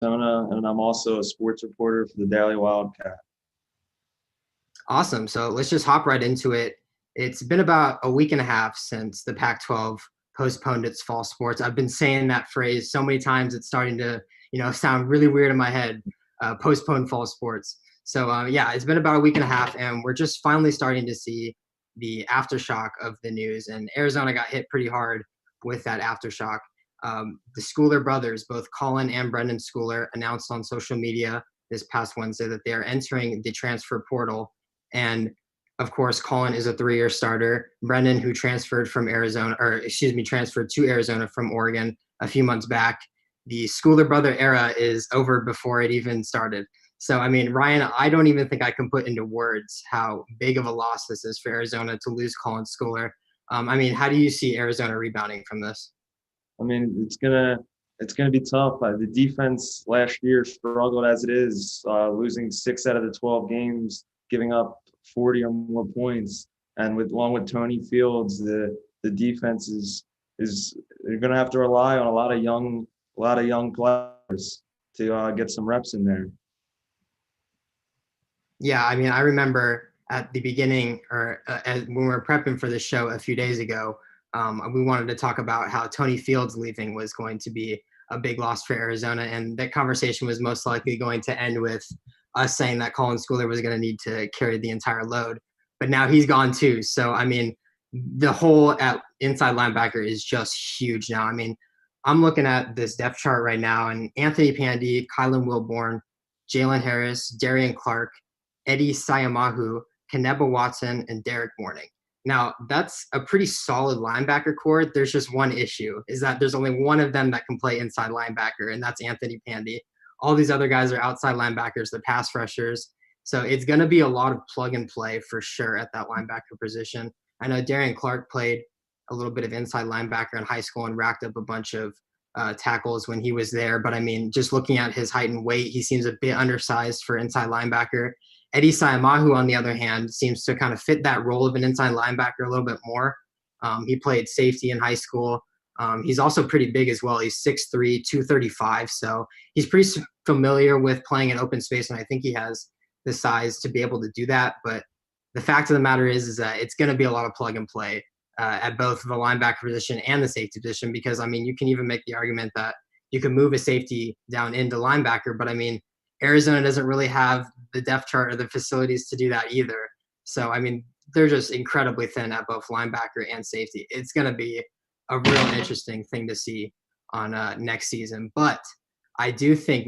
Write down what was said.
Arizona, and I'm also a sports reporter for the Daily Wildcat. Awesome. So let's just hop right into it. It's been about a week and a half since the Pac-12 postponed its fall sports. I've been saying that phrase so many times it's starting to, sound really weird in my head. Postpone fall sports. So yeah, it's been about a week and a half, and we're just finally starting to see the aftershock of the news. And Arizona got hit pretty hard with that aftershock. The Schooler brothers, both Colin and Brendan Schooler, announced on social media this past Wednesday that they are entering the transfer portal. And of course, Colin is a 3-year starter. Brendan, who transferred to Arizona from Oregon a few months back. The Schooler brother era is over before it even started. So, I mean, Ryan, I don't even think I can put into words how big of a loss this is for Arizona to lose Colin Schooler. I mean, how do you see Arizona rebounding from this? I mean, it's gonna be tough. The defense last year struggled as it is, losing 6 out of the 12 games, giving up 40 or more points, and along with Tony Fields, the defense is they're gonna have to rely on a lot of young players to get some reps in there. Yeah, I mean, I remember at the beginning or when we were prepping for the show a few days ago, we wanted to talk about how Tony Fields leaving was going to be a big loss for Arizona. And that conversation was most likely going to end with us saying that Colin Schooler was going to need to carry the entire load. But now he's gone too. So, I mean, the whole at inside linebacker is just huge now. I mean, I'm looking at this depth chart right now, and Anthony Pandy, Kylan Wilborn, Jalen Harris, Darian Clark, Eddie Sayamahu, Kaneba Watson, and Derek Morning. Now, that's a pretty solid linebacker core. There's just one issue, is that there's only one of them that can play inside linebacker, and that's Anthony Pandy. All these other guys are outside linebackers, the pass rushers. So it's going to be a lot of plug and play for sure at that linebacker position. I know Darian Clark played a little bit of inside linebacker in high school and racked up a bunch of tackles when he was there. But I mean, just looking at his height and weight, he seems a bit undersized for inside linebacker. Eddie Sayamahu, on the other hand, seems to kind of fit that role of an inside linebacker a little bit more. He played safety in high school. He's also pretty big as well. He's 6'3", 235. So he's pretty familiar with playing in open space, and I think he has the size to be able to do that. But the fact of the matter is that it's going to be a lot of plug and play at both the linebacker position and the safety position, because, I mean, you can even make the argument that you can move a safety down into linebacker, but, I mean, Arizona doesn't really have the depth chart or the facilities to do that either. So, I mean, they're just incredibly thin at both linebacker and safety. It's going to be a real interesting thing to see on next season. But I do think no